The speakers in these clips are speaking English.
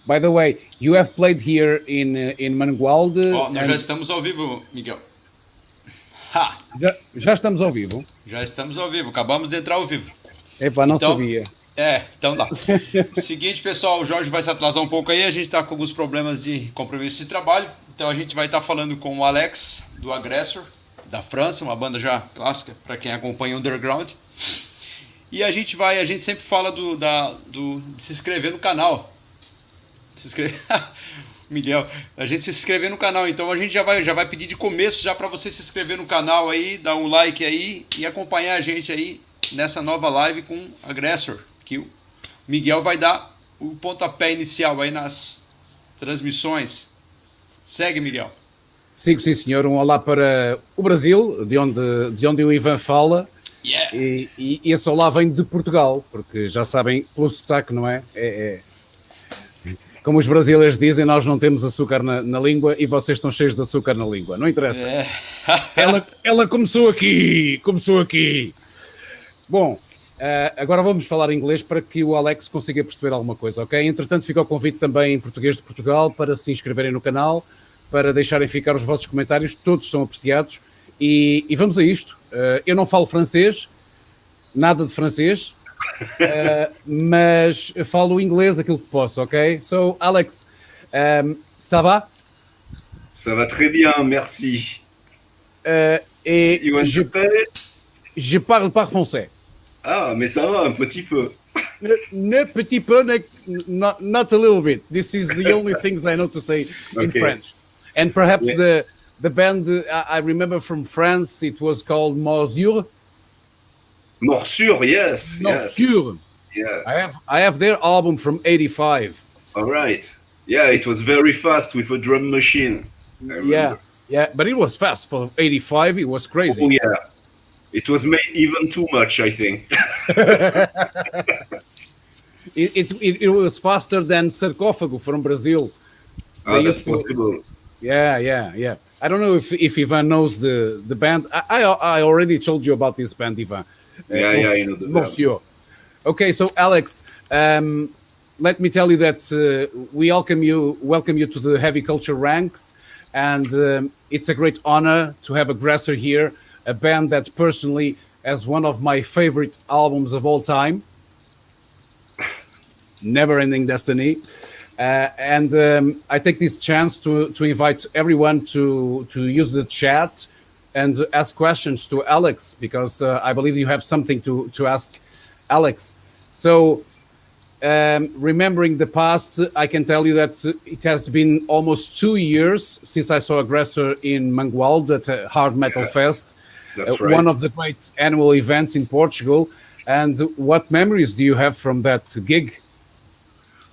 By the way, you have played here in Mangualde. Ó, nós já estamos ao vivo, Miguel. Ha! Já estamos ao vivo? Já estamos ao vivo, acabamos de entrar ao vivo. Epá, não sabia. Então dá. Seguinte, pessoal, o Jorge vai se atrasar um pouco aí, a gente tá com alguns problemas de compromisso de trabalho, então a gente vai estar falando com o Alex, do Agressor, da França, uma banda já clássica, para quem acompanha o Underground. E a gente sempre fala de se inscrever no canal. Se inscrever... Miguel, a gente se inscrever no canal, então a gente já vai pedir de começo já para você se inscrever no canal aí, dar um like aí e acompanhar a gente aí nessa nova live com Agressor, que o Miguel vai dar o pontapé inicial aí nas transmissões. Segue, Miguel. Sigo, sim, senhor. Um olá para o Brasil, de onde o Ivan fala. Yeah. E esse olá vem de Portugal, porque já sabem, pelo sotaque, não é? Como os brasileiros dizem, nós não temos açúcar na língua e vocês estão cheios de açúcar na língua. Não interessa. Ela começou aqui. Bom, agora vamos falar inglês para que o Alex consiga perceber alguma coisa, ok? Entretanto, fica o convite também em português de Portugal para se inscreverem no canal, para deixarem ficar os vossos comentários, todos são apreciados. E vamos a isto. Eu não falo francês, nada de francês, mas falo inglês aquilo que posso, ok? So, Alex, ça va? Ça va très bien, merci. Et je parle pas français. Ah, mais ça va un petit peu. Ne petit peu, not a little bit. This is the only things I know to say in French. And perhaps the band I remember from France, it was called Morsure. Morsure, yes. Morsure. Yeah. I have their album from '85. All right. Yeah, it was very fast with a drum machine. Yeah, but it was fast for '85. It was crazy. Oh yeah, it was made even too much, I think. it was faster than Sarcófago from Brazil. That's possible. Yeah. I don't know if Ivan knows the band. I already told you about this band, Ivan. I know the band. Okay, so Alex, let me tell you that we welcome you to the Heavy Culture ranks, and it's a great honor to have Agressor here, a band that personally has one of my favorite albums of all time, Never Ending Destiny. And I take this chance to invite everyone to use the chat and ask questions to Alex, because I believe you have something to ask Alex. So remembering the past, I can tell you that it has been almost 2 years since I saw Agressor in Mangualde at a Hard Metal Fest, that's right. One of the great annual events in Portugal. And what memories do you have from that gig?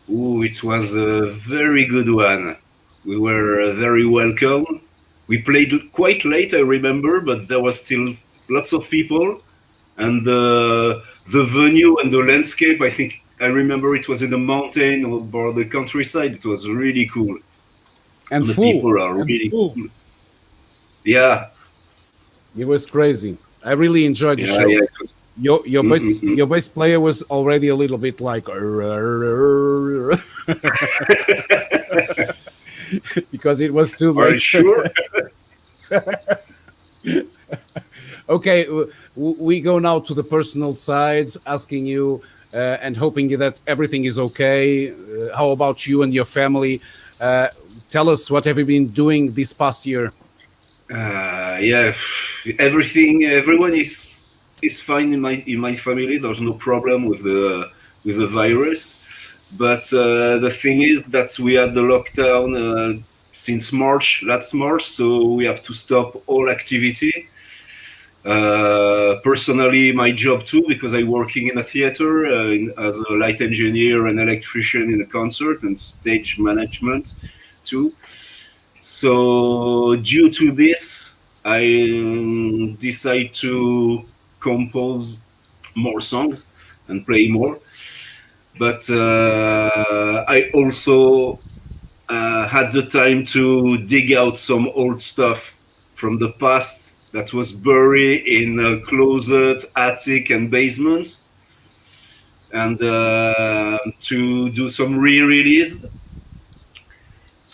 Oh, it was a very good one. We were very welcome. We played quite late, I remember, but there was still lots of people. And the venue and the landscape, I remember it was in the mountain or the countryside. It was really cool. And the full. people are really cool. Yeah. It was crazy. I really enjoyed the show. Yeah, Your bass player was already a little bit like because it was too late. Are you sure? Okay, we go now to the personal side, asking you and hoping that everything is okay. How about you and your family? Tell us, what have you been doing this past year? Everyone is fine in my family. There's no problem with the virus, but the thing is that we had the lockdown since last March, so we have to stop all activity. Personally, my job too, because I'm working in a theater as a light engineer and electrician in a concert and stage management too. So due to this, I decide to compose more songs and play more. But I also had the time to dig out some old stuff from the past that was buried in a closet, attic, and basement, and to do some re-release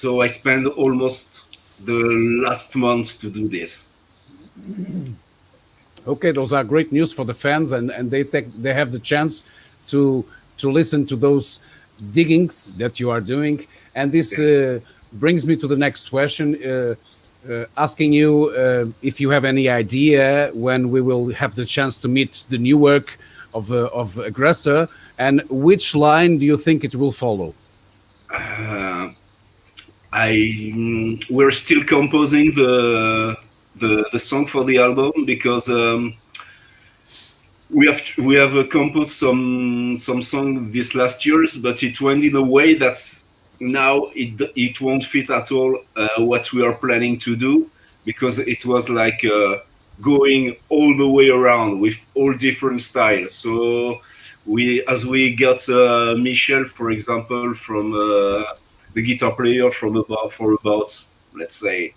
So I spent almost the last month to do this. Okay, those are great news for the fans, and they have the chance to listen to those diggings that you are doing. And this brings me to the next question, asking you if you have any idea when we will have the chance to meet the new work of Aggressor, and which line do you think it will follow? We're still composing the song for the album, because we have composed some song this last years, but it went in a way that's now it won't fit at all what we are planning to do, because it was like going all the way around with all different styles. So as we got Michel, for example, from the guitar player for about, let's say,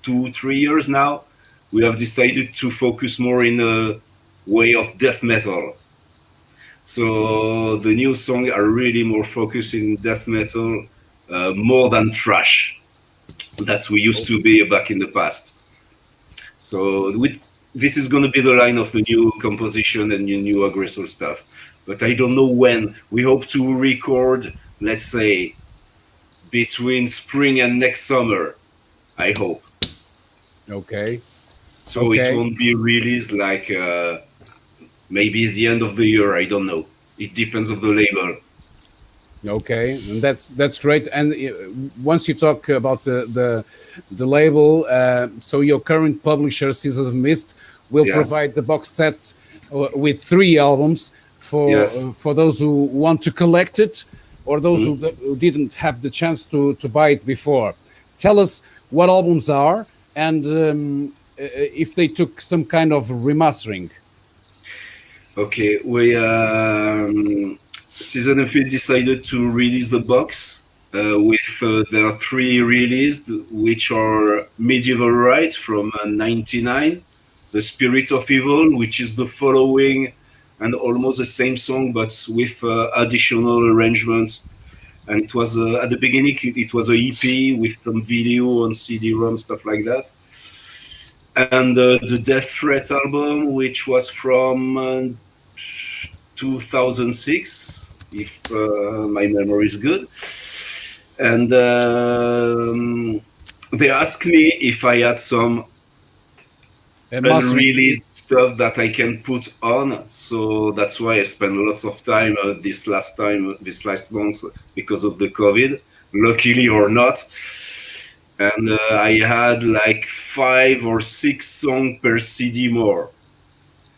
2-3 years now, we have decided to focus more in a way of death metal. So the new songs are really more focused in death metal, more than thrash that we used to be back in the past. So this is going to be the line of the new composition and new Aggressor stuff. But I don't know when. We hope to record, let's say, between spring and next summer, I hope. Okay. So it won't be released like maybe at the end of the year. I don't know. It depends on the label. Okay, and that's great. And once you talk about the label, so your current publisher, Seasons of Mist, will provide the box set with 3 albums for those who want to collect it, or those who didn't have the chance to buy it before. Tell us what albums are, and if they took some kind of remastering. Okay, Season of Mist decided to release the box with their 3 released, which are Medieval Rite from '99, The Spirit of Evil, which is the following and almost the same song, but with additional arrangements. And it was at the beginning, it was a EP with some video on CD-ROM, stuff like that. And the Death Threat album, which was from 2006, if my memory is good. And they asked me if I had some unreleased stuff that I can put on. So that's why I spent lots of time this last month because of the COVID, luckily or not. And I had like 5 or 6 songs per CD more.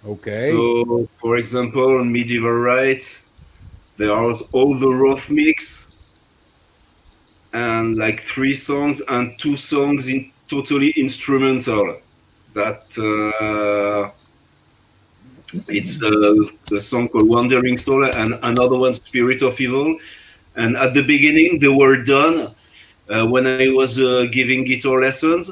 Okay. So, for example, on Medieval Rite, there are all the rough mix and like 3 songs and 2 songs in totally instrumental. That it's a song called Wandering Soul and another one, Spirit of Evil. And at the beginning, they were done. When I was giving guitar lessons,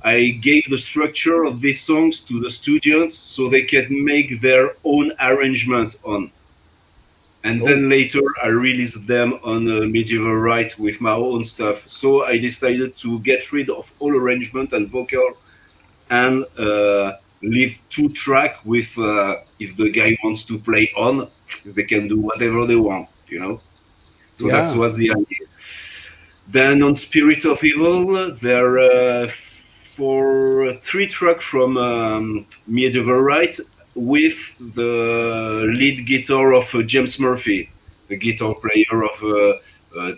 I gave the structure of these songs to the students so they can make their own arrangement on. And then later I released them on Medieval Rite with my own stuff. So I decided to get rid of all arrangement and vocal and leave 2 tracks with, if the guy wants to play on, they can do whatever they want, you know? So that was the idea. Then on Spirit of Evil, there are 3 tracks from Medieval Rite with the lead guitar of James Murphy, the guitar player of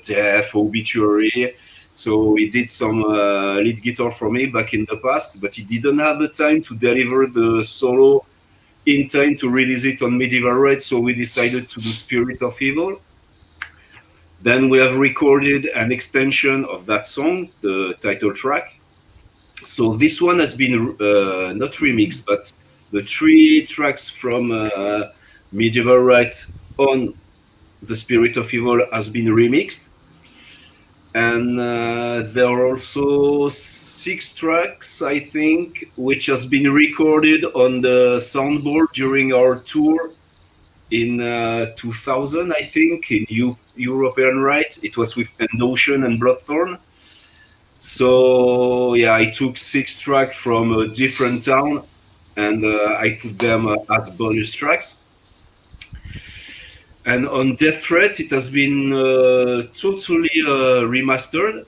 Death, Obituary. So he did some lead guitar for me back in the past, but he didn't have the time to deliver the solo in time to release it on Medieval Rite, so we decided to do Spirit of Evil. Then we have recorded an extension of that song, the title track. So this one has been not remixed, but the 3 tracks from Medieval Rite on the Spirit of Evil has been remixed. And there are also 6 tracks, I think, which has been recorded on the soundboard during our tour in 2000, I think, in European Rite. It was with Endotion and Bloodthorn. So yeah, I took 6 tracks from a different town, and I put them as bonus tracks. And on Death Threat, it has been totally remastered,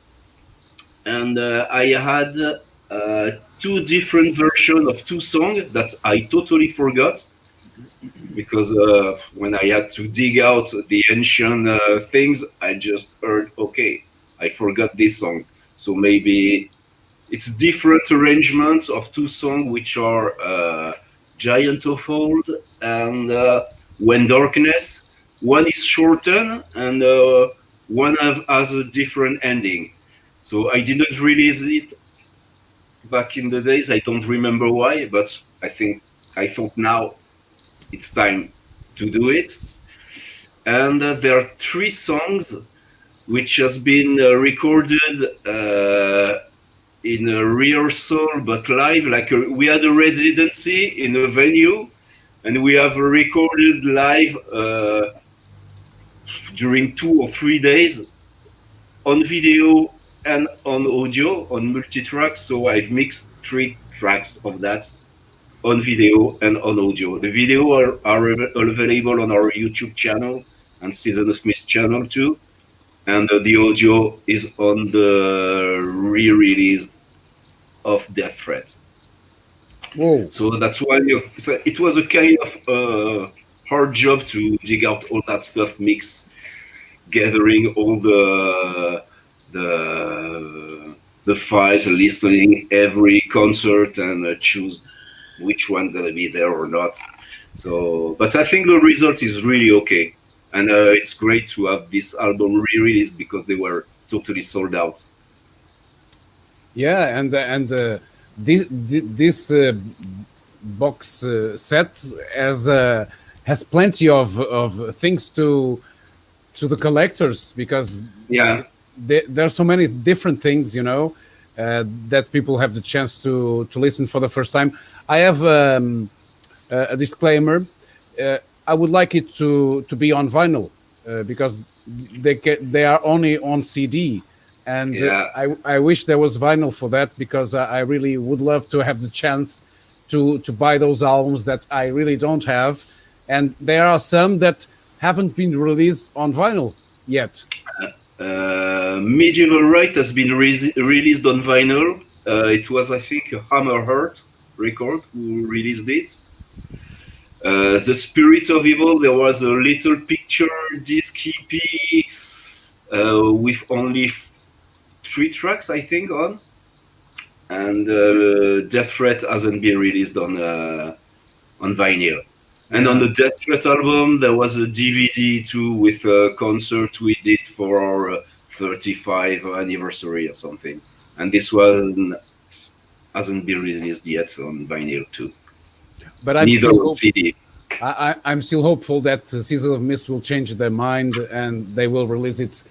and I had 2 different versions of 2 songs that I totally forgot, because when I had to dig out the ancient things, I just heard, okay, I forgot these songs. So maybe it's different arrangements of 2 songs, which are Giant of Old and When Darkness. One is shortened, and one has a different ending. So I didn't release it back in the days. I don't remember why, but I thought now it's time to do it. And there are 3 songs which has been recorded in a rehearsal, but live. Like we had a residency in a venue, and we have recorded live during 2 or 3 days on video and on audio, on multi-tracks. So I've mixed 3 tracks of that on video and on audio. The video are available on our YouTube channel and Season of Mist channel too. And the audio is on the re-release of Death Threat. Whoa. So that's why it was a kind of hard job to dig out all that stuff, mix, gathering all the files, listening every concert, and choose which one gonna be there or not. So, but I think the result is really okay, and it's great to have this album re-released because they were totally sold out. Yeah, and this box set has plenty of things to the collectors, because Yeah, there are so many different things, that people have the chance to listen for the first time. I have a disclaimer. I would like it to be on vinyl, because they are only on CD, and yeah. I wish there was vinyl for that, because I really would love to have the chance to buy those albums that I really don't have, and there are some that haven't been released on vinyl yet. Medieval Right has been released on vinyl. It was, I think, a Hammerheart record who released it. The Spirit of Evil, there was a little picture disc EP with only 3 tracks, I think, on. And Death Threat hasn't been released on vinyl. And on the Death Threat album, there was a DVD too with a concert we did for our 35th anniversary or something. And this one hasn't been released yet on vinyl too. But I'm Neither still on CD. I'm still hopeful that Season of Mist will change their mind and they will release it,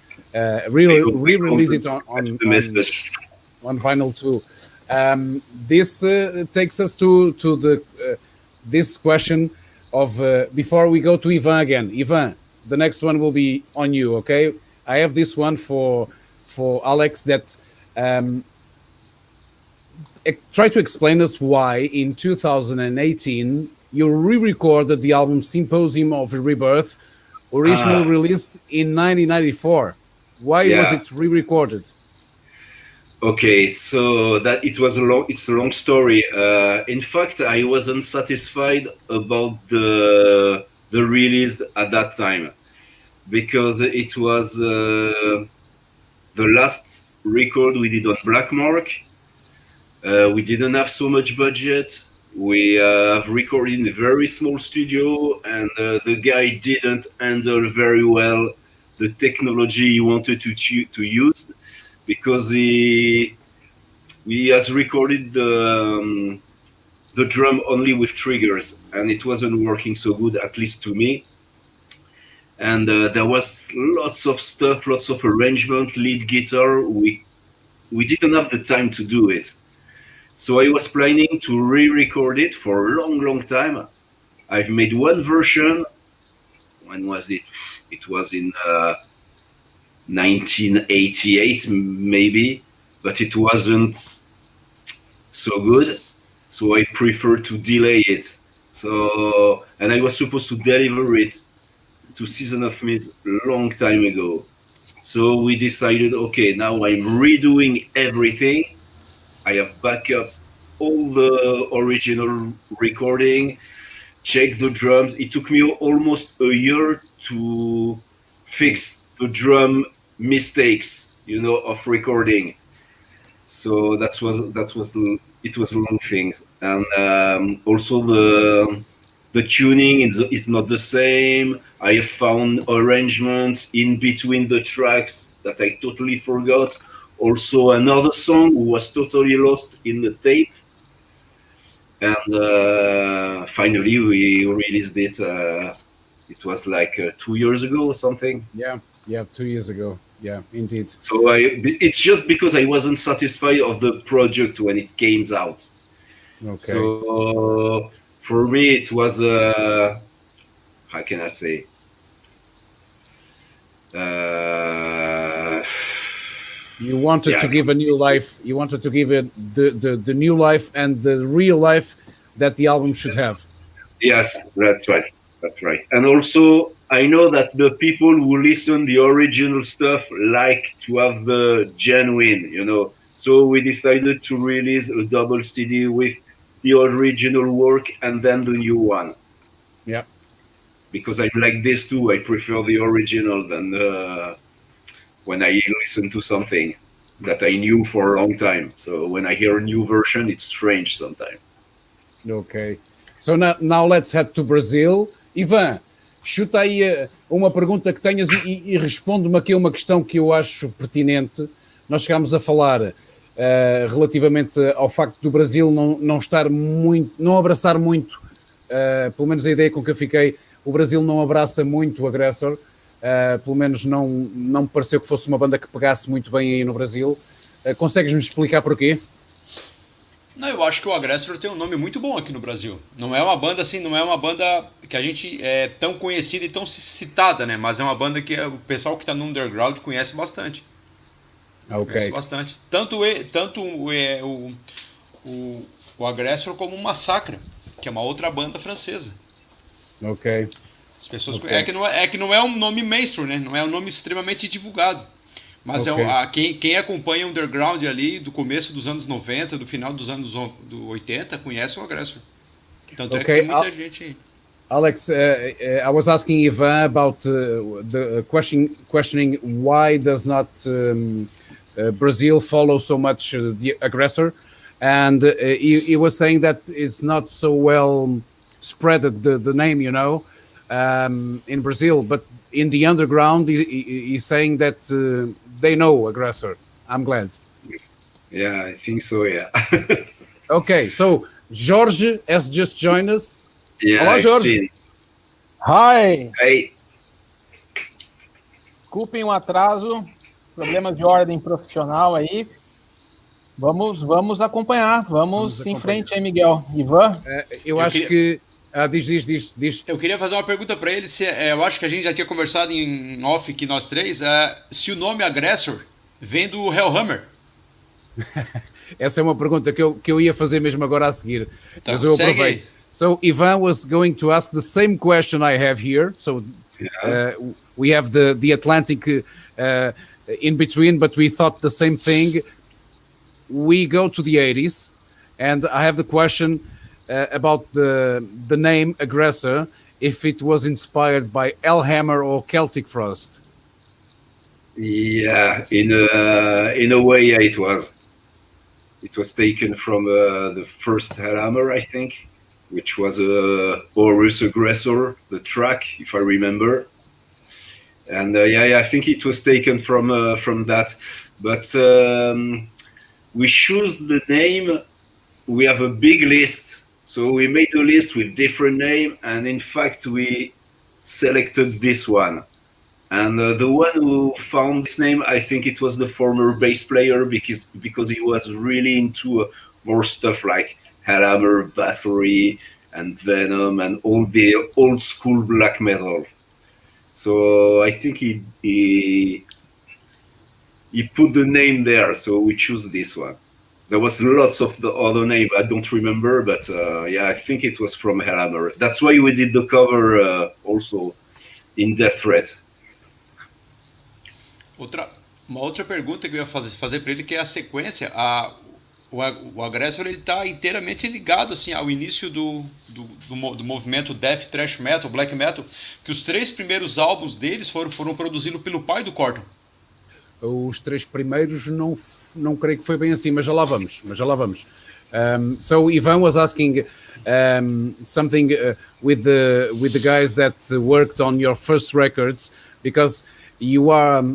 re-release it on vinyl too. This takes us to the this question of before we go to Ivan again. Ivan, the next one will be on you, okay? I have this one for Alex that try to explain us why in 2018 you re-recorded the album Symposium of Rebirth, originally released in 1994. Why was it re-recorded? Okay, so that it's a long story. In fact, I wasn't satisfied about the release at that time, because it was the last record we did on Black Mark. We didn't have so much budget. We have recorded in a very small studio, and the guy didn't handle very well the technology he wanted to use, because he has recorded the drum only with triggers, and it wasn't working so good, at least to me. And there was lots of stuff, lots of arrangement, lead guitar. We didn't have the time to do it. So I was planning to re-record it for a long time. I've made one version. When was it? It was in 1988, maybe. but it wasn't so good, so I prefer to delay it. So, and I was supposed to deliver it to Season of Mist a long time ago. So we decided, okay, now I'm redoing everything. I have backup all the original recording, check the drums. It took me almost a year to fix the drum mistakes, of recording. So that was it was long things, and also the tuning is not the same. I have found arrangements in between the tracks that I totally forgot. Also, another song was totally lost in the tape, and finally we released it. It was like 2 years ago or something. Yeah, 2 years ago. Yeah, indeed. So it's just because I wasn't satisfied of the project when it came out. Okay. So for me, it was how can I say? You wanted to give a new life. You wanted to give it the new life and the real life that the album should have. Yes, that's right. That's right. And also, I know that the people who listen the original stuff like to have the genuine. So we decided to release a double CD with the original work and then the new one. Yeah. Because I'm like this too. I prefer the original than when I listen to something that I knew for a long time. So when I hear a new version, it's strange sometimes. Ok. So now let's head to Brazil. Ivan, chuta aí uma pergunta que tenhas e responde-me aqui uma questão que eu acho pertinente. Nós chegámos a falar relativamente ao facto do Brasil não estar muito, não abraçar muito, pelo menos a ideia com que eu fiquei, o Brasil não abraça muito o Agressor, pelo menos não me pareceu que fosse uma banda que pegasse muito bem aí no Brasil. Consegues-me explicar porquê? Não, eu acho que o Agressor tem um nome muito bom aqui no Brasil. Não é uma banda assim, não é uma banda que a gente é tão conhecida e tão citada, né? Mas é uma banda que o pessoal que está no underground conhece bastante. Ok. Conhece bastante. Tanto o Agressor como o Massacre, que é uma outra banda francesa. Ok. As pessoas que não é um nome mainstream, né? Não é um nome extremamente divulgado. Mas quem acompanha o underground ali do começo dos anos 90, do final dos anos 80, conhece o Agressor. Tanto é que tem muita gente aí. Alex, I was asking Ivan about the questioning why does not Brazil follow so much the Agressor, and he was saying that it's not so well spread the name, in Brazil, but in the underground, he's saying that they know Agressor. I'm glad. Yeah, I think so, yeah. Okay, so Jorge has just joined us. Yeah, Olá, Jorge. Seen. Hi. Hey. Desculpem o atraso, problemas de ordem profissional aí. Vamos acompanhar, vamos em frente aí, Miguel. Ivan? Eu acho que... diz. Eu queria fazer uma pergunta para ele. Eu acho que a gente já tinha conversado em off aqui, nós três. Se o nome Agressor vem do Hellhammer. Essa é uma pergunta que eu ia fazer mesmo agora a seguir. Então, mas eu aproveito. So Ivan was going to ask the same question I have here. So we have the Atlantic in between, but we thought the same thing. We go to the 80s, and I have the question about the name Agressor, if it was inspired by Hellhammer or Celtic Frost. Yeah, in a way, yeah, it was. It was taken from the first Hellhammer, I think, which was Horus Aggressor, the track, if I remember. And I think it was taken from that. But we choose the name. We have a big list. So we made a list with different names, and in fact, we selected this one. And the one who found this name, I think it was the former bass player, because he was really into more stuff like Hellhammer, Bathory, and Venom, and all the old school black metal. So I think he he put the name there, so we choose this one. There was lots of the other name I don't remember, but yeah, I think it was from Hellhammer. That's why we did the cover also in Death Threat. Uma outra pergunta que eu ia fazer para ele, que é a sequência. O Agressor, ele está inteiramente ligado assim, ao início do movimento Death, Thrash Metal, Black Metal, que os 3 primeiros álbuns deles foram produzidos pelo pai do Corton. Os 3 primeiros não creio que foi bem assim, mas já lá vamos. So Ivan was asking something with the guys that worked on your first records, because you are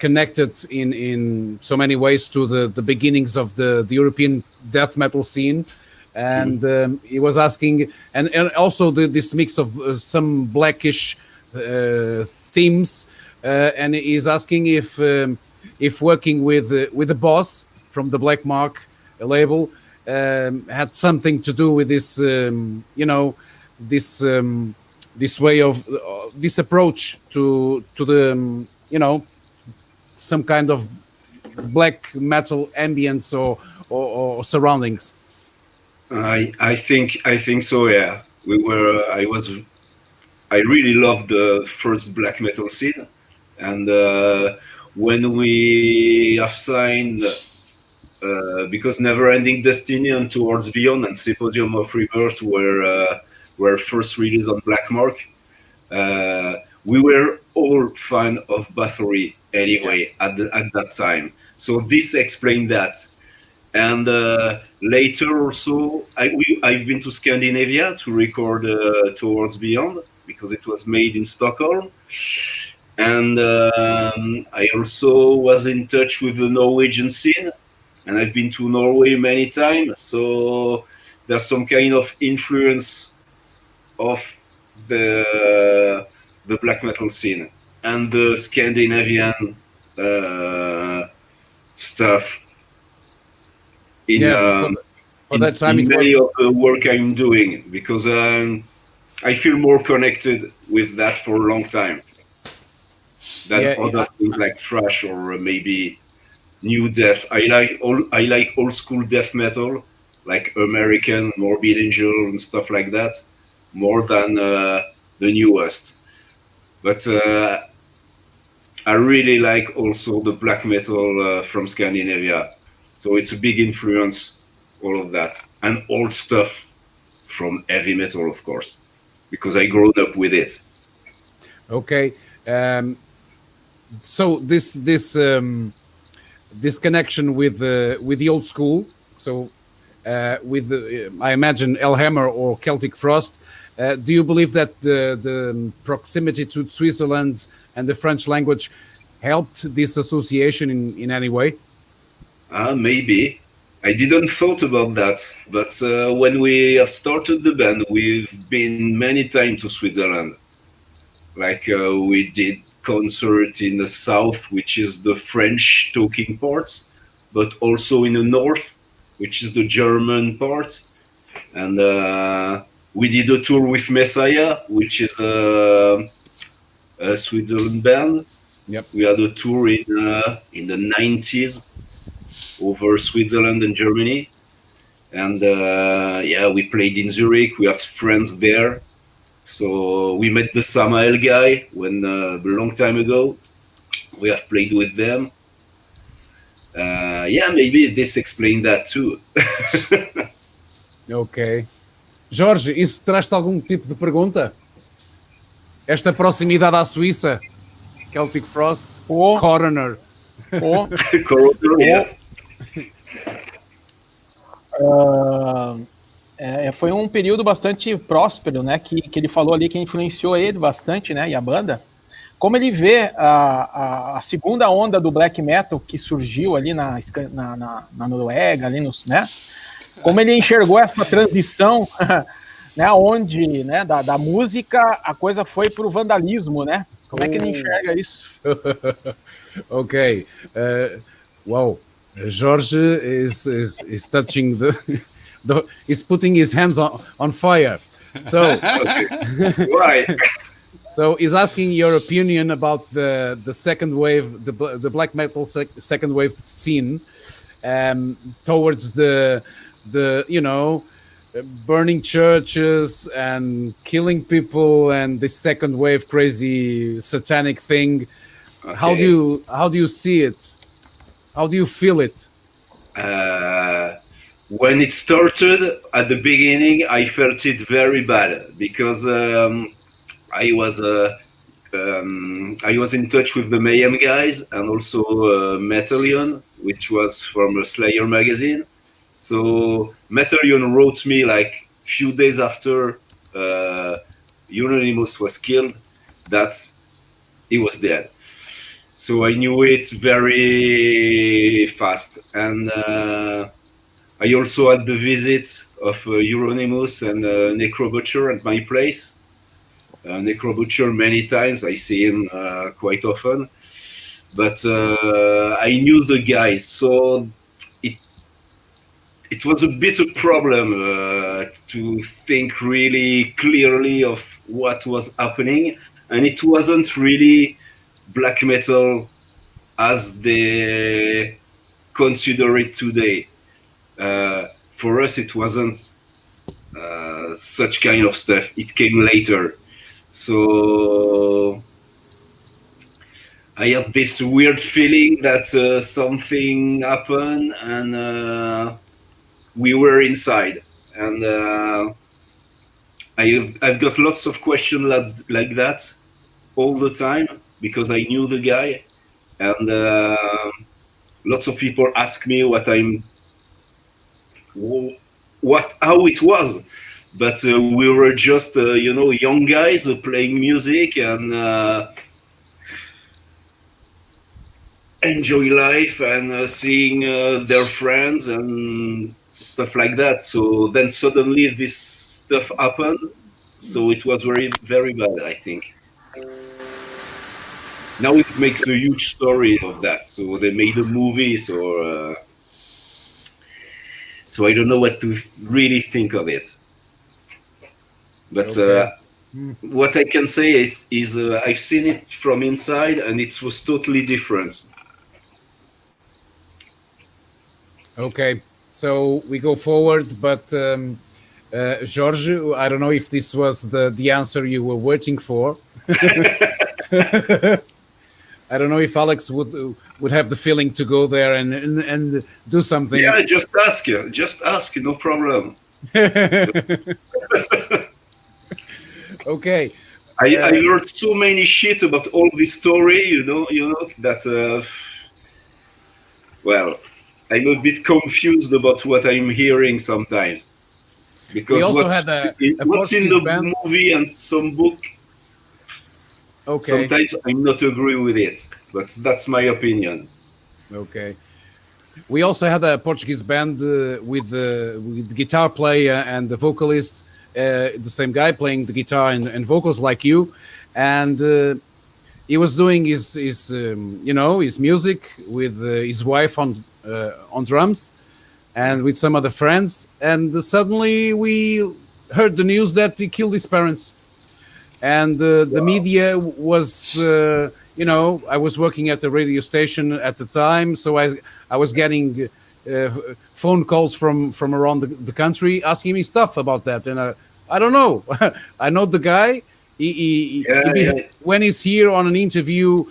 connected in so many ways to the beginnings of the European death metal scene, and he was asking, and also this mix of some blackish themes, and he's asking if working with the boss from the Black Mark label had something to do with this, this way of this approach to the, some kind of black metal ambience or surroundings. I think so. Yeah, I really loved the first black metal scene, and when we have signed, because Neverending Destiny and Towards Beyond and Symposium of Rebirth were first released on Black Mark, we were all fan of Bathory anyway at that time. So this explained that. And later also, I've been to Scandinavia to record Towards Beyond, because it was made in Stockholm. And I also was in touch with the Norwegian scene, and I've been to Norway many times. So there's some kind of influence of the black metal scene and the Scandinavian stuff in that time in many of the work I'm doing, because I feel more connected with that for a long time than other things like thrash or maybe new death. I like old school death metal, like American Morbid Angel and stuff like that, more than the newest. But I really like also the black metal from Scandinavia. So it's a big influence, all of that. And old stuff from heavy metal, of course, because I grew up with it. Okay. So this connection with the old school, so with I imagine Hellhammer or Celtic Frost, do you believe that the proximity to Switzerland and the French language helped this association in any way? Maybe. I didn't thought about that, but when we have started the band, we've been many times to Switzerland. Like we did concert in the south, which is the French talking parts, but also in the north, which is the German part. And we did a tour with Messiah, which is a Switzerland band. Yep. We had a tour in the 90s over Switzerland and Germany. And yeah, we played in Zurich. We have friends there. So we met the Samael guy when a long time ago. We have played with them. Yeah, maybe this explained that too. Ok. Jorge, isso traz-te algum tipo de pergunta? Esta proximidade à Suíça? Celtic Frost? Coroner? Coroner, yeah. Foi um período bastante próspero, né? Que ele falou ali que influenciou ele bastante, né? E a banda. Como ele vê a segunda onda do black metal que surgiu ali na Noruega, ali né? Como ele enxergou essa transição, né? Onde, né? Da música a coisa foi para o vandalismo, né? Como é que ele enxerga isso? Ok. Wow. Jorge is touching he's putting his hands on fire. So, Right. So he's asking your opinion about the second wave, the black metal second wave scene, towards the burning churches and killing people and the second wave crazy satanic thing. Okay. How do you see it? How do you feel it? When it started at the beginning, I felt it very bad because I was in touch with the Mayhem guys and also Metallion, which was from Slayer magazine. So Metallion wrote me like few days after Euronymous was killed that he was dead. So I knew it very fast, and I also had the visit of Euronymous and Necrobutcher at my place. Necrobutcher many times, I see him quite often, but I knew the guys, so it was a bit of problem to think really clearly of what was happening, and it wasn't really black metal as they consider it today. For us, it wasn't such kind of stuff. It came later. So I had this weird feeling that something happened, and we were inside. And I've got lots of questions like that all the time because I knew the guy, and lots of people ask me how it was, but we were just young guys playing music and enjoy life and seeing their friends and stuff like that. So then suddenly this stuff happened, so it was very, very bad, I think. Now it makes a huge story of that, so they made a movie, so I don't know what to really think of it. But what I can say is I've seen it from inside, and it was totally different. Okay, so we go forward, but George, I don't know if this was the answer you were waiting for. I don't know if Alex would have the feeling to go there and do something. Yeah, just ask, no problem. Okay. I heard so many shit about all this story, that well, I'm a bit confused about what I'm hearing sometimes. Because we also had what's in the band. movie and some book, okay, sometimes I'm not agree with it, but that's my opinion. Okay. We also had a Portuguese band with the guitar player and the vocalist, the same guy playing the guitar and vocals like you, and he was doing his music with his wife on drums and with some other friends, and suddenly we heard the news that he killed his parents, and the media was I was working at the radio station at the time, so I was getting phone calls from around the country asking me stuff about that, and I don't know. I know the guy. When he's here on an interview,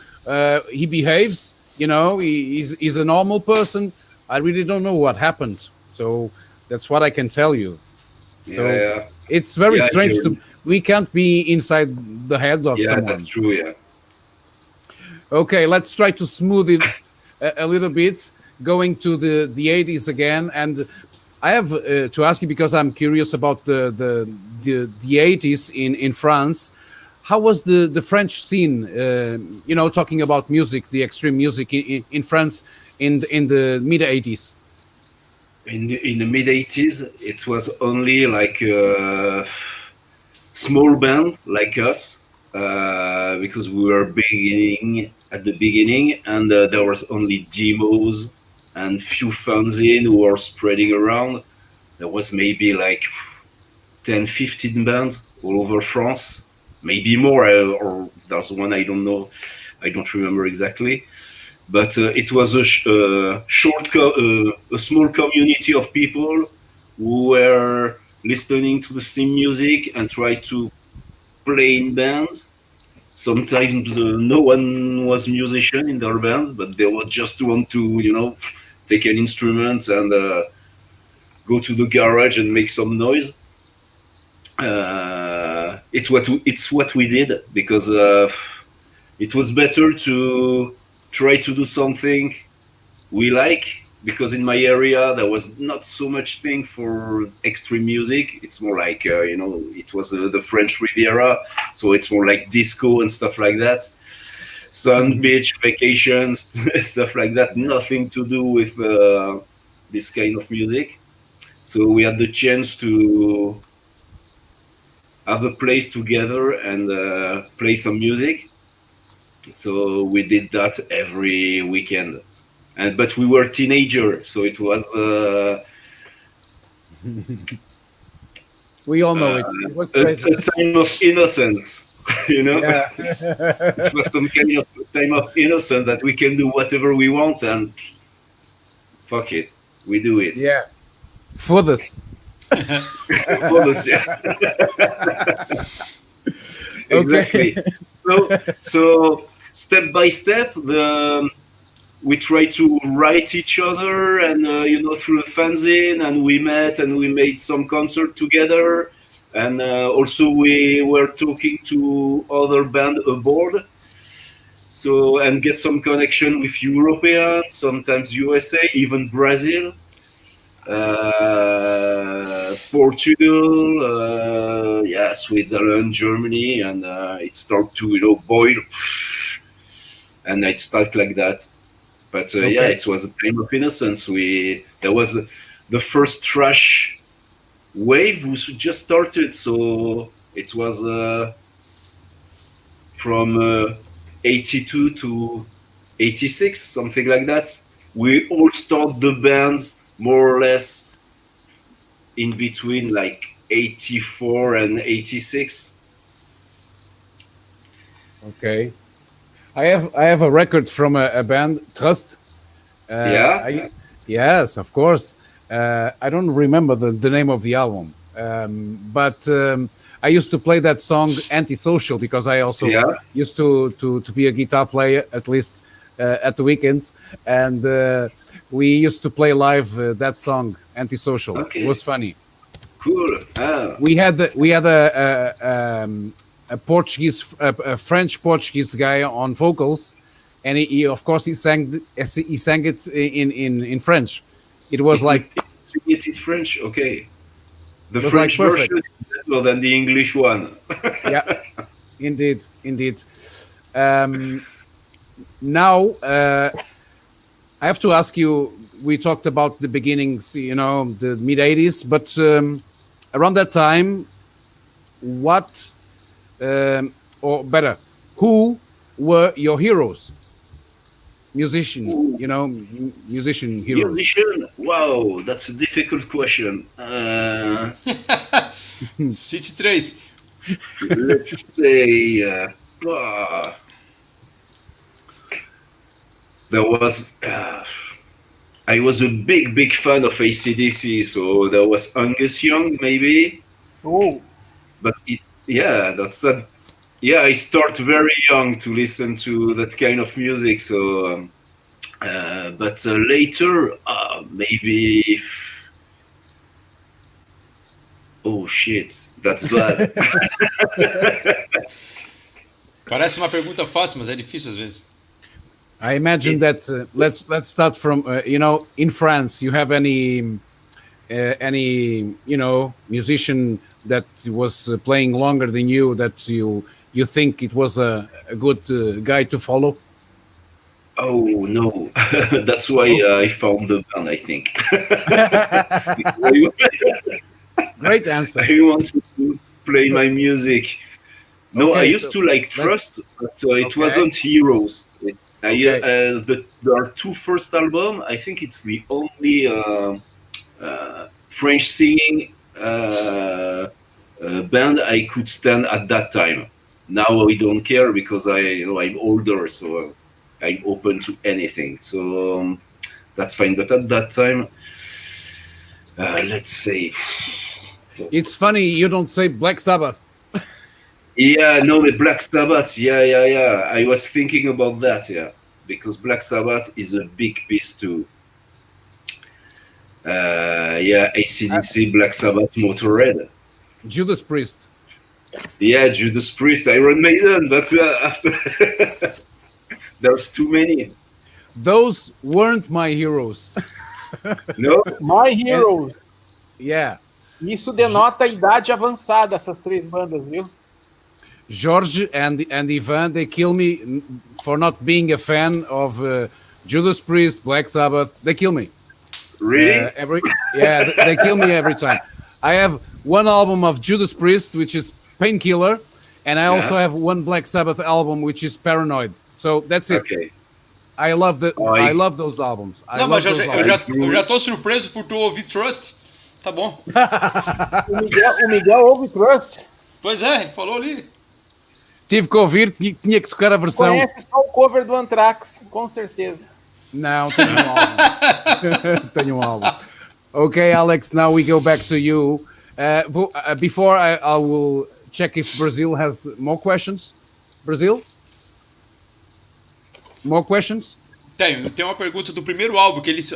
he behaves. He's a normal person. I really don't know what happened, so that's what I can tell you. So it's very strange. We can't be inside the head of someone. Yeah, that's true. Yeah. Okay, let's try to smooth it a little bit, going to the 80s again. And I have to ask you, because I'm curious about the 80s in France. How was the French scene? Talking about music, the extreme music in France in the mid 80s. In the mid 80s, it was only like a small band like us, because we were beginning at the beginning, and there was only demos and few fanzines who were spreading around. There was maybe like 10-15 bands all over France, maybe more, or there's one I don't know, I don't remember exactly. But it was a small community of people who were listening to the same music and try to play in bands. Sometimes no one was musician in their band, but they would just want to, take an instrument and go to the garage and make some noise. It's what we did, because it was better to try to do something we like, because in my area there was not so much thing for extreme music. It's more like it was the French Riviera, so it's more like disco and stuff like that, sun, beach, vacations, stuff like that. Nothing to do with this kind of music. So we had the chance to have a place together and play some music. So we did that every weekend, but we were teenagers, so it was. We all know it. It was crazy. A time of innocence, Yeah. It was some kind of time of innocence that we can do whatever we want and fuck it, we do it. Yeah. For this. For us, yeah. Exactly. So step by step, we try to write each other, and through the fanzine, and we met and we made some concert together, and also we were talking to other band abroad, so, and get some connection with Europeans, sometimes USA, even Brazil, Portugal, Switzerland, Germany, and it started to boil, and it started like that. But it was a time of innocence. There was the first thrash wave which just started, so it was from 82 to 86, something like that. We all started the bands more or less in between, like 84 and 86. Okay. I have a record from a band, Trust. Yes, of course. I don't remember the name of the album, but I used to play that song "Antisocial" because I also used to be a guitar player, at least at the weekends, and we used to play live that song "Antisocial." Okay. It was funny. Cool. We had a Portuguese, a French Portuguese guy on vocals, and he of course he sang it in French. It was like it in French. Okay, the was French like perfect. version is better than the English one. Yeah, indeed. Now I have to ask you. We talked about the beginnings, the mid '80s, but around that time, what? Or better, who were your heroes? Musician heroes. Musician? Wow, that's a difficult question. City 3. Let's say there was. I was a big fan of AC/DC, so there was Angus Young, maybe. Oh, But that's that. Yeah, I start very young to listen to that kind of music. So, but later, maybe. Oh shit, that's bad. Parece uma pergunta fácil, mas é difícil às vezes. I imagine that. Let's start from in France. You have any musician that was playing longer than you, that you think it was a good guy to follow? Oh no, that's why I found the band, I think. Great answer. I wanted to play my music. No, Okay, I used to like Trust, but it wasn't Heroes. Their two first album, I think it's the only French singing band I could stand at that time. Now I don't care because I'm older, so I'm open to anything. So that's fine. But at that time, let's say, It's funny you don't say Black Sabbath. yeah, no, the Black Sabbath. Yeah. I was thinking about that. Yeah, because Black Sabbath is a big piece too. Yeah, AC/DC, Black Sabbath, Motorhead. Judas Priest. Yeah, Judas Priest, Iron Maiden, but after there's too many. Those weren't my heroes. No, My Heroes. Yeah. Isso denota a idade avançada, essas três bandas, viu? Jorge and Ivan, they kill me for not being a fan of Judas Priest, Black Sabbath. They kill me. really? They kill me every time. I have one album of Judas Priest, which is Painkiller, and I also have one Black Sabbath album, which is Paranoid. So that's it. Okay. I love those albums. Não, mas eu já tô surpreso por tu ouvir Trust. Tá bom. O Miguel ouve Trust. Pois é, ele falou ali. Tive que ouvir, tinha que tocar a versão. Conhece só o cover do Anthrax, com certeza. Não, tenho um álbum. Tenho um álbum. Okay, Alex, now we go back to you. Before I will check if Brazil has more questions. Brazil? More questions? Tem uma pergunta do primeiro álbum que eles,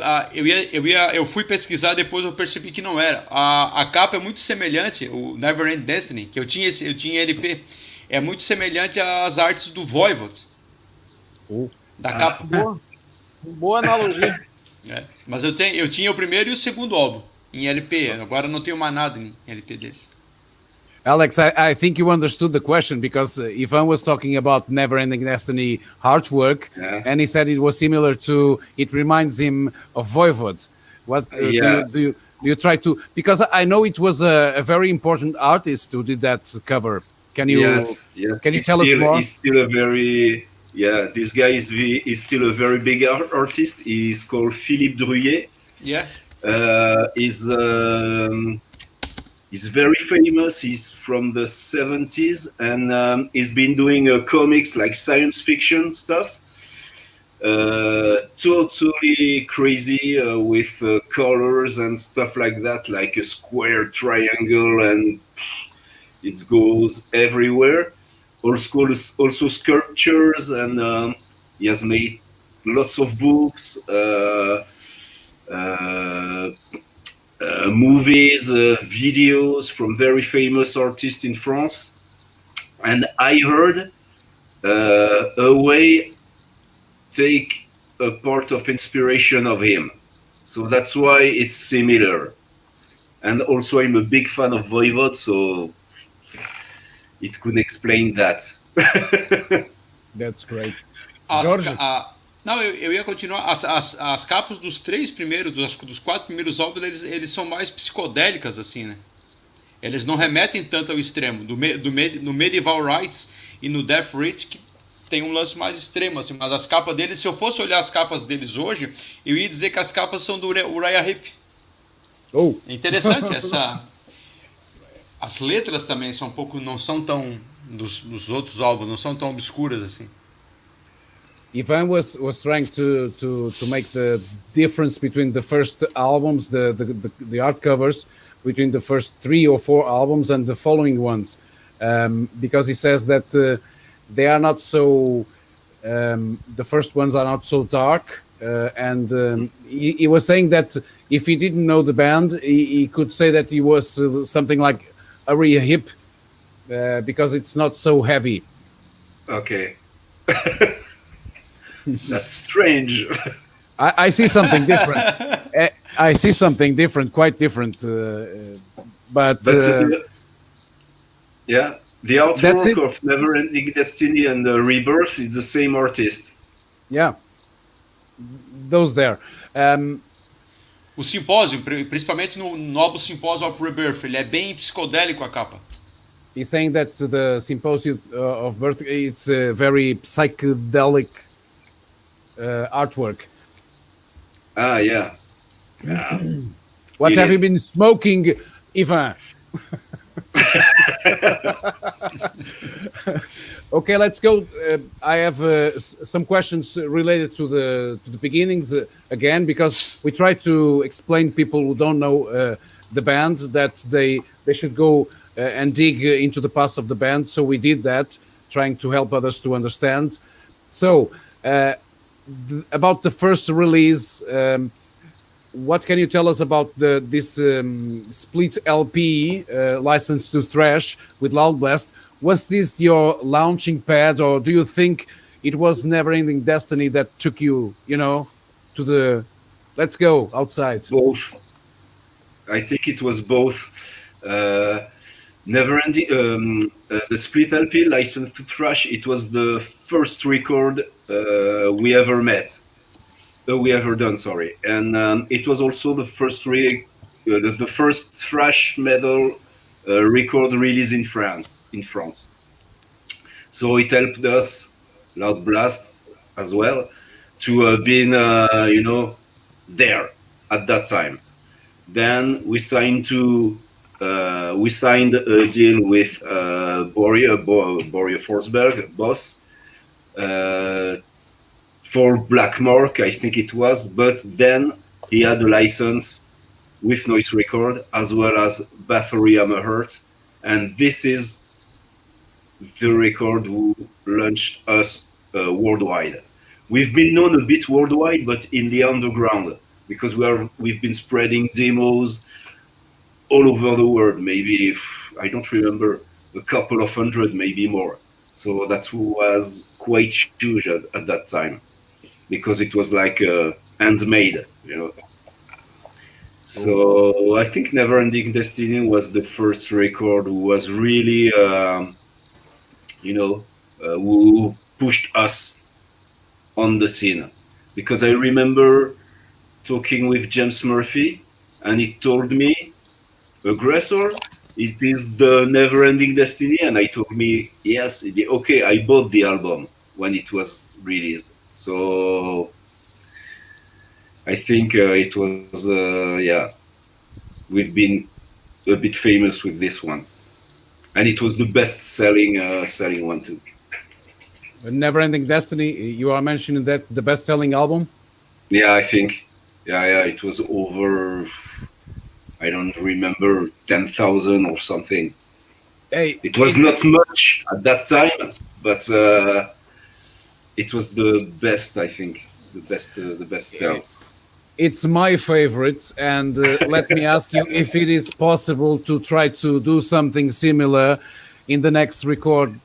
eu fui pesquisar, depois eu percebi que não era. A capa é muito semelhante, o Never End Destiny, que eu tinha LP, é muito semelhante às artes do Voivod. Da capa. Boa analogia. Mas eu tinha o primeiro e o segundo álbum em LP. Agora não tenho mais nada em LP deles. Alex, I think you understood the question because Ivan was talking about Never Ending Destiny artwork, and he said it was similar to. It reminds him of Voivod. What do you try to? Because I know it was a very important artist who did that cover. Can you? Yes. Can you tell us more? He's still a very This guy is still a very big artist. He's called Philippe Druillet. Yeah. He's very famous. He's from the 70s, and he's been doing comics like science fiction stuff. Totally crazy with colors and stuff like that, like a square, triangle, and it goes everywhere. Also sculptures, and he has made lots of books, movies, videos from very famous artists in France. And I heard Away take a part of inspiration of him. So that's why it's similar. And also I'm a big fan of Voivod, so it could explain that. That's great. Não, eu ia continuar. As capas dos três primeiros, dos quatro primeiros álbuns, eles são mais psicodélicas, assim, né? Eles não remetem tanto ao extremo. No Medieval Rights e no Death Rit, que tem um lance mais extremo, assim. Mas as capas deles, se eu fosse olhar as capas deles hoje, eu ia dizer que as capas são do Uriah Heep. É interessante essa... As letras também são um pouco, não são tão dos outros álbuns, não são tão obscuras assim. Ivan was trying to make the difference between the first albums, the art covers, between the first 3 or 4 albums and the following ones, because he says that they are not so. The first ones are not so dark, and he was saying that if he didn't know the band, he could say that he was something like Uriah Heep, because it's not so heavy. Okay. That's strange. I see something different. I see something different, quite different. But yeah, the artwork of Never Ending Destiny and Rebirth is the same artist. Yeah, those there. O Simpósio, principalmente no álbum Symposium of Rebirth, ele é bem psicodélico a capa. He's saying that the Symposium of Birth, it's a very psychedelic artwork. Yeah. What have you been smoking, Ivan? Okay, let's go. I have some questions related to the beginnings again, because we try to explain people who don't know the band that they should go and dig into the past of the band. So we did that, trying to help others to understand. So about the first release. What can you tell us about this split LP, License to Thrash with Loud Blast? Was this your launching pad, or do you think it was Never Ending Destiny that took you, to the let's go outside? Both. I think it was both. Never Ending, the split LP, License to Thrash, it was the first record we ever done, sorry, and it was also the first the first thrash metal record release in France. So it helped us, Loud Blast, as well, to being there at that time. Then we signed a deal with Boria Forsberg, Boss. For Black Mark, I think it was, but then he had a license with Noise Record as well as Bathory Hammerheart, and this is the record who launched us worldwide. We've been known a bit worldwide, but in the underground, because we've been spreading demos all over the world. Maybe, I don't remember, a couple of hundred, maybe more. So that was quite huge at that time, because it was like handmade, So I think Never Ending Destiny was the first record who was really, who pushed us on the scene. Because I remember talking with James Murphy, and he told me, Aggressor, it is the Never Ending Destiny, and I told me, yes, okay, I bought the album when it was released. So I think it was, we've been a bit famous with this one, and it was the best selling one too. Never Ending Destiny, you are mentioning that the best selling album? Yeah, I think, it was over, I don't remember, 10,000 or something. Hey, it was not much at that time, but it was the best, I think, the best sales. It's my favorite, and let me ask you if it is possible to try to do something similar in the next record,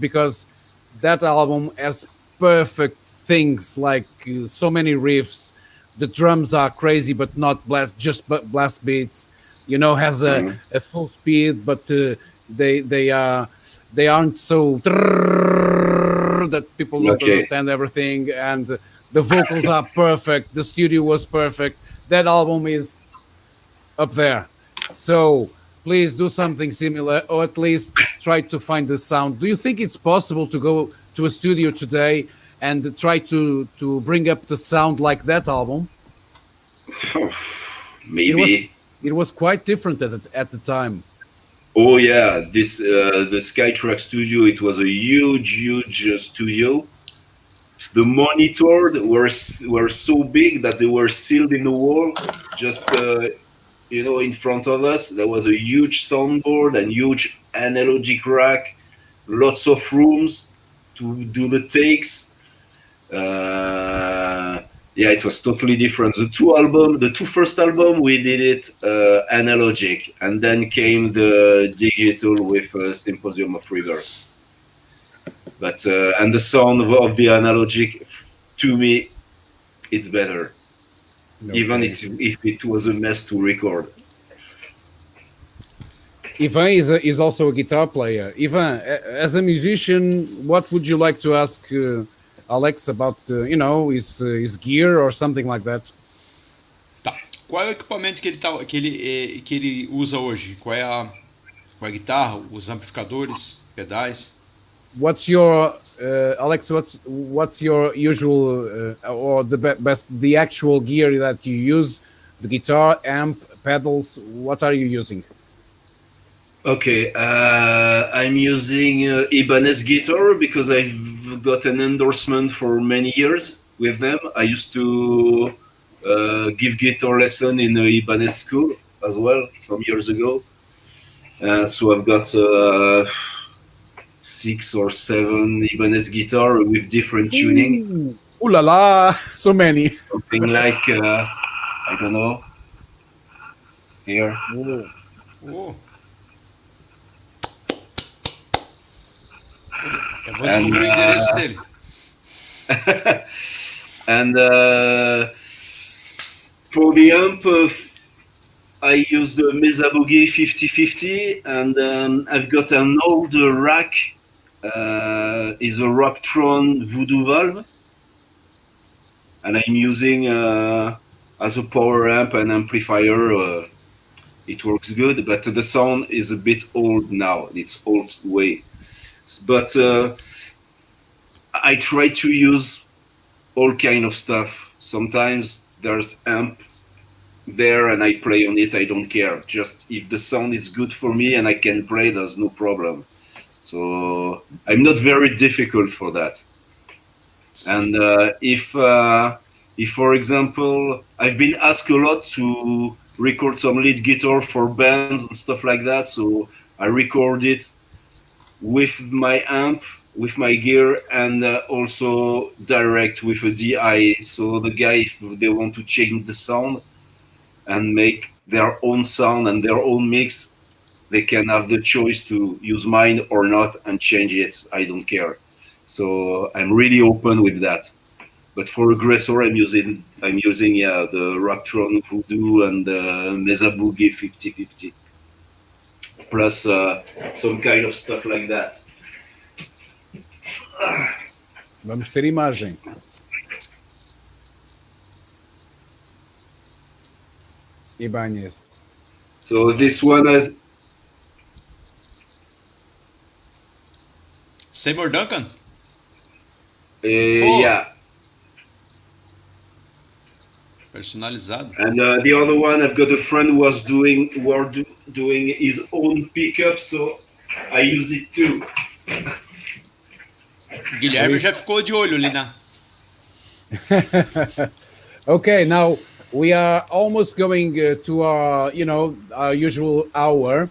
because that album has perfect things, like so many riffs. The drums are crazy, but not blast beats. Has a full speed, but they aren't so that people don't understand everything, and the vocals are perfect. The studio was perfect. That album is up there. So please do something similar, or at least try to find the sound. Do you think it's possible to go to a studio today and try to bring up the sound like that album? Maybe. It was quite different at the time. Oh yeah, this the Skytrack studio, it was a huge studio. The monitors were so big that they were sealed in the wall, just in front of us. There was a huge soundboard and huge analogic rack, lots of rooms to do the takes. It was totally different. The two first album, we did it analogic, and then came the digital with Symposium of River. But and the sound of the analogic, to me, it's better, even if it was a mess to record. Ivan is also a guitar player. Ivan, as a musician, what would you like to ask Alex about, his gear or something like that? Tá. Qual é o equipamento que ele usa hoje? Qual é a guitarra, os amplificadores, pedais? What's your Alex? What's your usual or the actual gear that you use? The guitar, amp, pedals. What are you using? Okay, I'm using Ibanez guitar because I've got an endorsement for many years with them. I used to give guitar lesson in a Ibanez school as well some years ago. So I've got 6 or 7 Ibanez guitar with different tuning. Ooh la la, so many. Something like I don't know. Here. Whoa. Oh. Eu vou descobrir o endereço dele. And for the amp, I use the Mesa Boogie 5050, and I've got an old rack. Is a Rocktron Voodoo valve, and I'm using as a power amp and amplifier. It works good, but the sound is a bit old now. It's old way, but I try to use all kind of stuff. Sometimes there's amp there and I play on it. I don't care. Just if the sound is good for me and I can play, there's no problem. So I'm not very difficult for that. And if for example, I've been asked a lot to record some lead guitar for bands and stuff like that. So I record it with my amp, with my gear, and also direct with a DI. So the guy, if they want to change the sound and make their own sound and their own mix, they can have the choice to use mine or not and change it. I don't care. So I'm really open with that. But for Aggressor, I'm using the Rocktron Voodoo and the Mesa Boogie 5050. Plus some kind of stuff like that. Vamos ter imagem. Ibanez. So this one has... Seymour Duncan? Yeah. Personalizado. And the other one, I've got a friend who was doing his own pickup, so I use it too. Guilherme já ficou de olho ali na. Okay, now we are almost going to our usual hour.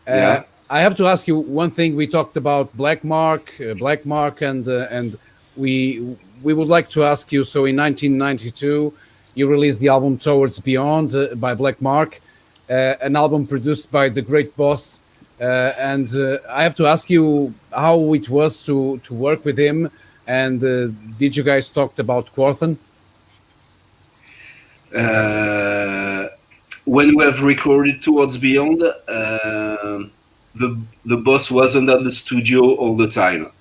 Yeah. I have to ask you one thing. We talked about Black Mark, and we would like to ask you. So in 1992, you released the album Towards Beyond by Black Mark, an album produced by the great Boss. And I have to ask you how it was to work with him. And did you guys talk about Quorthon? When we have recorded Towards Beyond, the Boss wasn't at the studio all the time.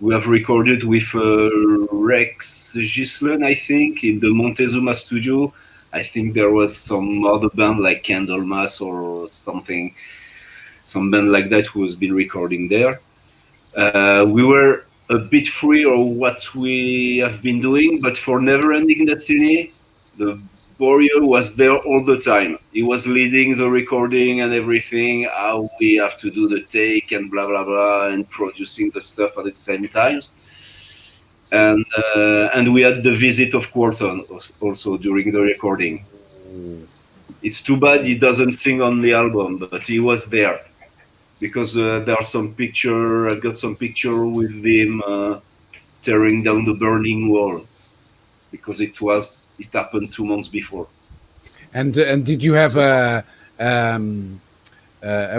We have recorded with Rex Gislen, I think, in the Montezuma studio. I think there was some other band like Candlemas or something, some band like that who has been recording there. We were a bit free of what we have been doing, but for Never Ending Destiny, the Borio was there all the time. He was leading the recording and everything, how we have to do the take and blah, blah, blah, and producing the stuff at the same time. And we had the visit of Quorthon also during the recording. It's too bad he doesn't sing on the album, but he was there. Because there are some picture, I got some picture with him tearing down the burning wall. Because it happened 2 months before. And did you have a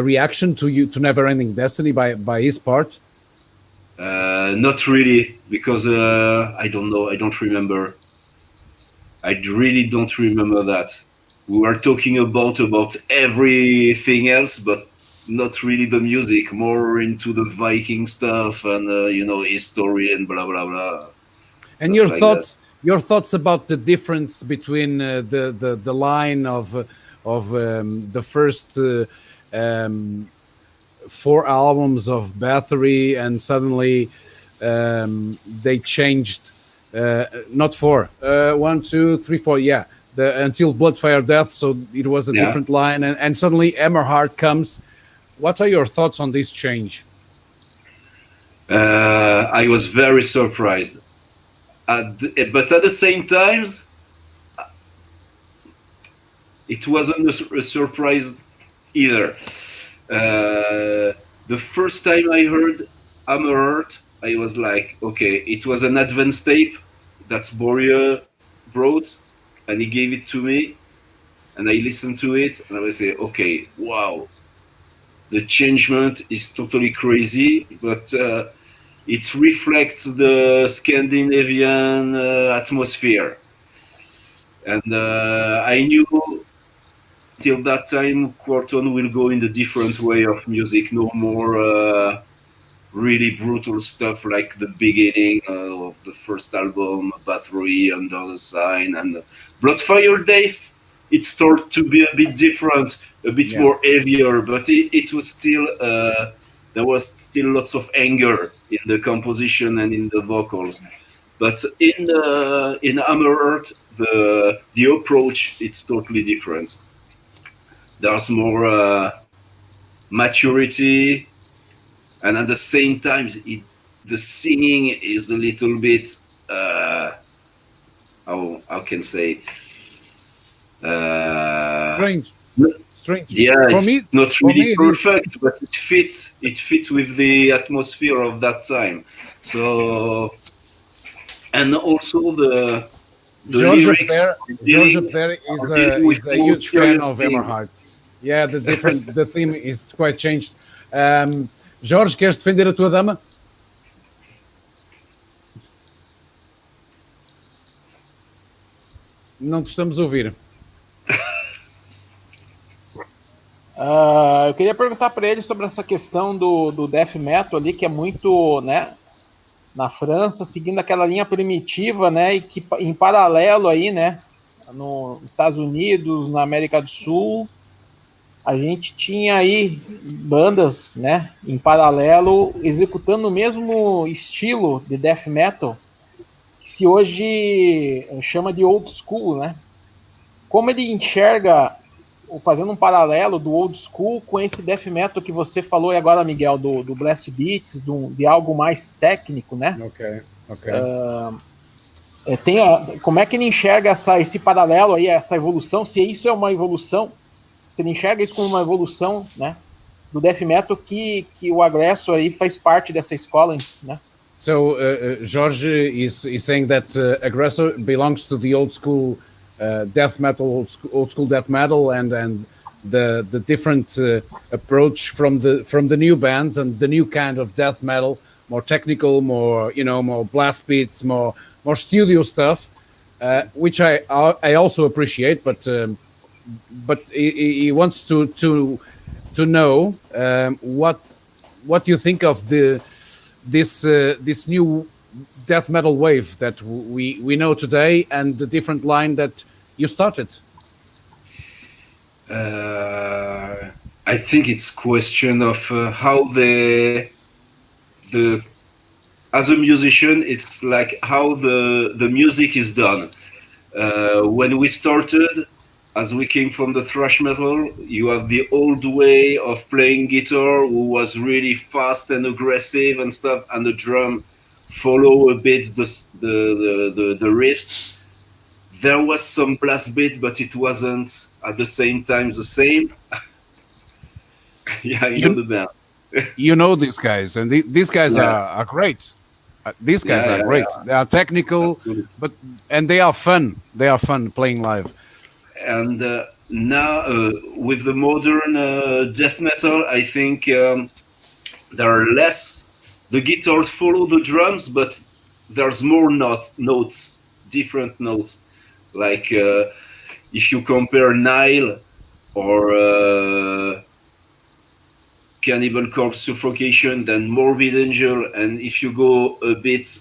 reaction to Never Ending Destiny by his part? Not really, because I don't know. I don't remember. I really don't remember that. We were talking about everything else, but not really the music. More into the Viking stuff and history and blah blah blah. And your thoughts. Your thoughts about the difference between the line of the first 4 albums of Bathory, and suddenly they changed, not 4, 1, 2, 3, 4, yeah, until Blood, Fire, Death. So it was a different line, and suddenly Emmerhard comes What are your thoughts on this change? I was very surprised, but at the same time, it wasn't a surprise either. The first time I heard Hammer Heart, I was like, okay, it was an advanced tape that Boria brought, and he gave it to me, and I listened to it, and I was say, okay, wow, the changement is totally crazy, but it reflects the Scandinavian atmosphere, and I knew till that time Quarton will go in the different way of music, no more really brutal stuff like the beginning of the first album, Bathory, Under the Sign, and Bloodfire Death. It started to be a bit different, a bit more heavier, but it was still there was still lots of anger in the composition and in the vocals. But in Hammer Heart, the approach it's totally different. There's more maturity, and at the same time, the singing is a little bit how can say strange. Yeah, for it's me, not really perfect, but it fits. It fits with the atmosphere of that time. So, and also the George up lyrics. there is a huge fan of Hammer Heart. Yeah, the theme is quite changed. Jorge, queres defender a tua dama? Não te estamos a ouvir. Eu queria perguntar para ele sobre essa questão do death metal ali, que é muito, né, na França, seguindo aquela linha primitiva, né, e que em paralelo aí, né, nos Estados Unidos, na América do Sul, a gente tinha aí bandas, né, em paralelo, executando o mesmo estilo de death metal, que se hoje chama de old school, né? Como ele enxerga, fazendo um paralelo do old school com esse death metal que você falou agora, Miguel, do blast beats, de algo mais técnico, né? Ok. Como é que ele enxerga esse paralelo aí, essa evolução, se isso é uma evolução, se ele enxerga isso como uma evolução, né, do death metal que o Agressor aí faz parte dessa escola, né? So Jorge is saying that Agressor belongs to the old school death metal, old school death metal, and the different approach from the new bands and the new kind of death metal, more technical, more more blast beats, more studio stuff, which I also appreciate, but he wants to know what you think of this new death metal wave that we know today and the different line that you started. I think it's question of how the as a musician, it's like how the music is done. When we started, as we came from the thrash metal, you have the old way of playing guitar, who was really fast and aggressive and stuff, and the drum follow a bit the riffs. There was some blast beat, but it wasn't at the same time the same. Yeah, you know the band. You know these guys, and these guys are great. These guys are great. Yeah. They are technical, and they are fun. They are fun playing live. And now with the modern death metal, I think there are less. The guitars follow the drums, but there's more notes, different notes. Like if you compare Nile or Cannibal Corpse Suffocation, then Morbid Angel, and if you go a bit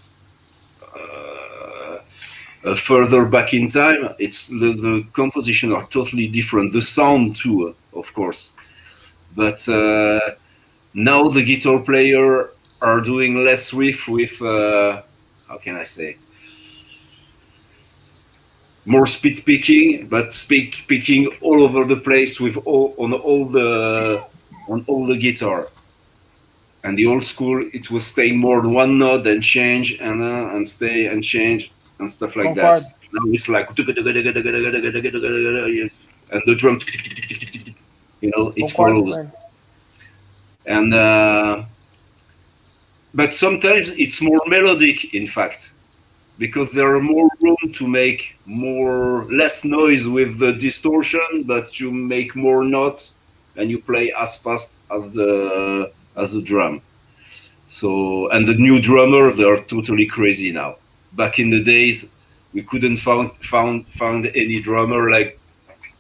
further back in time, it's the composition are totally different. The sound too, of course. But now the guitar player are doing less riff with how can I say, more speed picking, but speed picking all over the place with on all the on all the guitar. And the old school, it was staying more on one note and change and stay and change and stuff like that. Now it's like, and the drum, it follows. And but sometimes it's more melodic, in fact, because there are more room to make less noise with the distortion, but you make more notes and you play as fast as the drum. So, and the new drummer, they are totally crazy now. Back in the days, we couldn't found any drummer like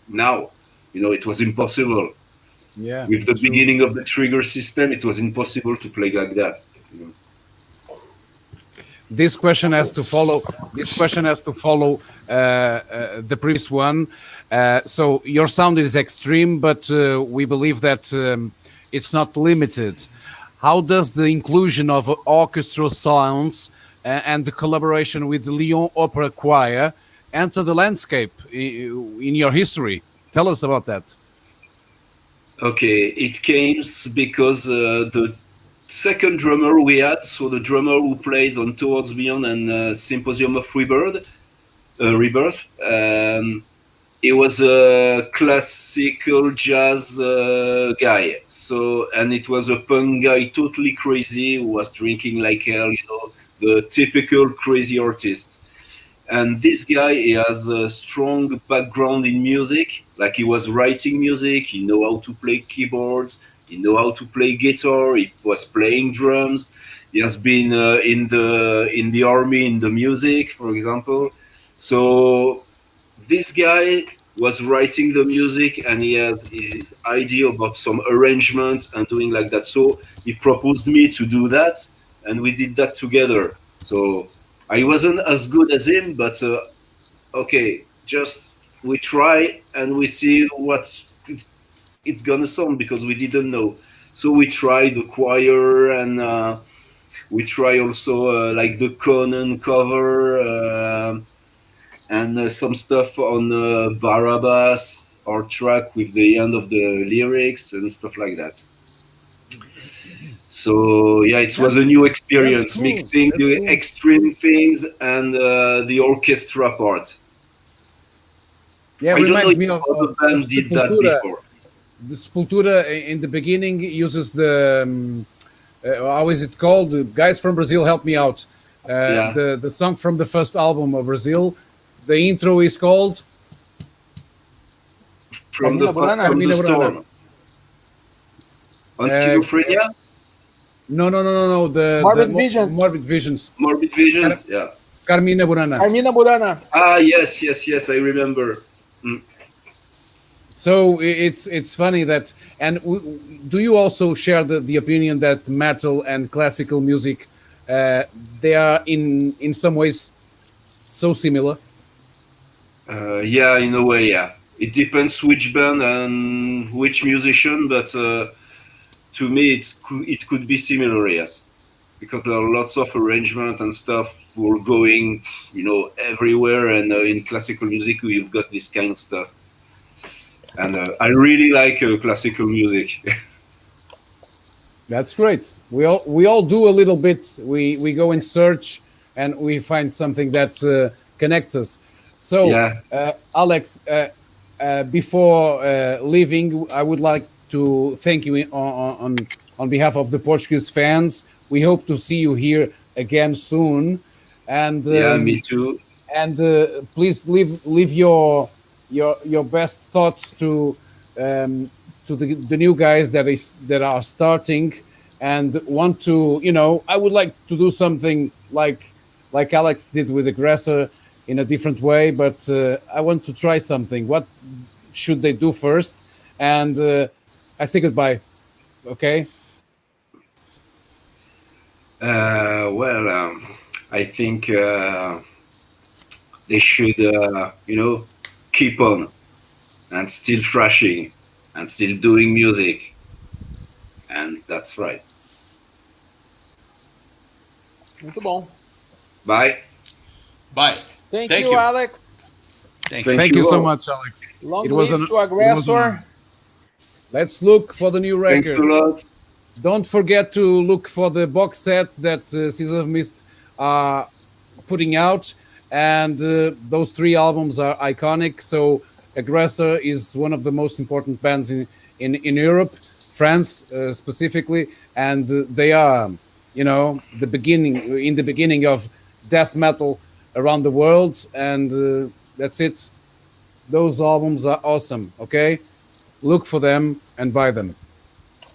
now. It was impossible. Yeah. With the beginning of the trigger system, it was impossible to play like that. This question has to follow. The previous one. So your sound is extreme, but we believe that it's not limited. How does the inclusion of orchestral sounds and the collaboration with the Lyon Opera Choir enter the landscape in your history? Tell us about that. Okay, it came because the second drummer we had, so the drummer who plays on Towards Beyond and Symposium of Rebirth, he was a classical jazz guy. So, and it was a punk guy, totally crazy, who was drinking like hell, the typical crazy artist. And this guy, he has a strong background in music, like he was writing music, he know how to play keyboards, he know how to play guitar, he was playing drums, he has been in the army, in the music, for example. So this guy was writing the music and he has his idea about some arrangement and doing like that. So he proposed me to do that and we did that together. So I wasn't as good as him, but okay, just we try and we see what it's gonna sound because we didn't know. So we tried the choir and we try also like the Conan cover and some stuff on Barabbas or track with the end of the lyrics and stuff like that. So yeah, it was a new experience, cool. Mixing the cool. Extreme things and the orchestra part. Yeah, it reminds me of the band did that before. The Sepultura in the beginning uses the how is it called? The guys from Brazil, help me out. The song from the first album of Brazil. The intro is called From the Storm. On Schizophrenia? No. Morbid Visions. Morbid Visions. Morbid Visions, yeah. Carmina Burana. Carmina Burana. Ah, yes, I remember. So it's funny that, and do you also share the opinion that metal and classical music, they are in some ways so similar? Yeah, in a way, yeah. It depends which band and which musician, but to me, it could be similar, yes, because there are lots of arrangement and stuff for going, everywhere. And in classical music, we've got this kind of stuff. And I really like classical music. That's great. We all do a little bit. We go in search and we find something that connects us. So, yeah. Alex, before leaving, I would like to thank you on behalf of the Portuguese fans. We hope to see you here again soon. And yeah, me too. And please leave your best thoughts to the new guys that are starting and want to. I would like to do something like Alex did with Aggressor in a different way, but I want to try something. What should they do first? And I say goodbye. Okay. Well, I think they should, keep on and still thrashing and still doing music. And that's right. Muito bom. Bye. Bye. Thank you, Alex. Thank you so much, Alex. Long live to Aggressor. Let's look for the new Thanks a record. lot. Don't forget to look for the box set that Season of Mist are putting out, and those 3 albums are iconic. So Aggressor is one of the most important bands in Europe, France specifically, and they are, you know, the beginning of death metal around the world, and that's it. Those albums are awesome. Okay, look for them and buy them.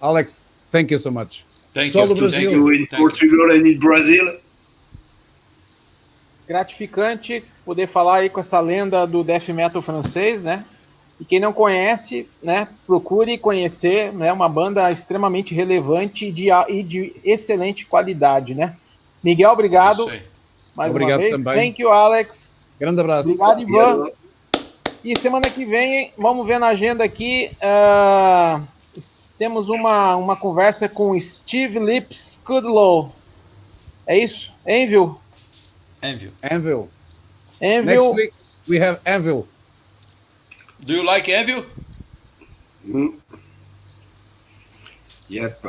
Alex, thank you so much. Thank Sol you. do Thank Brasil. you in Portugal and in Brazil. Gratificante poder falar aí com essa lenda do death metal francês, né? E quem não conhece, né, procure conhecer, né, uma banda extremamente relevante e de excelente qualidade, né? Miguel, obrigado. Isso aí. Mais Obrigado uma vez. também. Thank you, Alex. Grande abraço. Obrigado, Ivan. E semana que vem, vamos ver na agenda aqui, temos uma conversa com Steve Lips Kudlow. É isso? Anvil? Anvil. Next week we have Anvil. Do you like Anvil? Yep.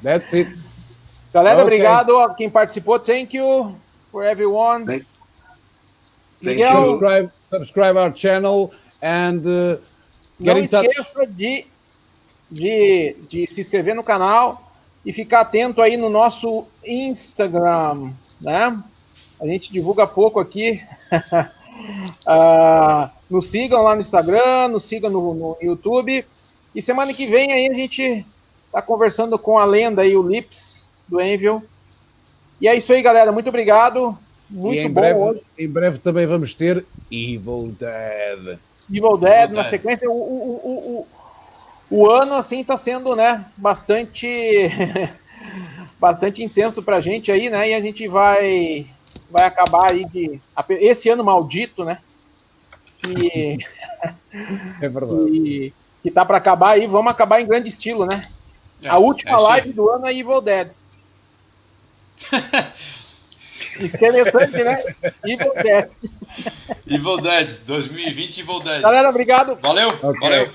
That's it. Galera, Okay. obrigado a quem participou. Thank you for everyone. Thank Miguel, Subscribe our channel and get não in touch. esqueça de se inscrever no canal e ficar atento aí no nosso Instagram, né? A gente divulga pouco aqui. Nos sigam lá no Instagram, nos sigam no YouTube. E semana que vem aí a gente tá conversando com a lenda aí, o Lips do Anvil. E é isso aí, galera. Muito obrigado. Muito E bom hoje. em breve também vamos ter Evil Dead. Evil Dead na sequência. O ano assim tá sendo, né, bastante bastante intenso pra gente aí, né? E a gente vai acabar aí esse ano maldito, né? É verdade. Que tá para acabar aí, vamos acabar em grande estilo, né? A última live do ano é Evil Dead. Interessante, né? Evil Dead. Evil Dead, 2020 Evil Dead. Galera, obrigado. Valeu, valeu.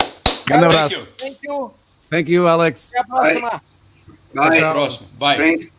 Grande abraço. Thank you. Thank you, Alex. Até a próxima. Bye. Até a próxima. Bye. Thanks.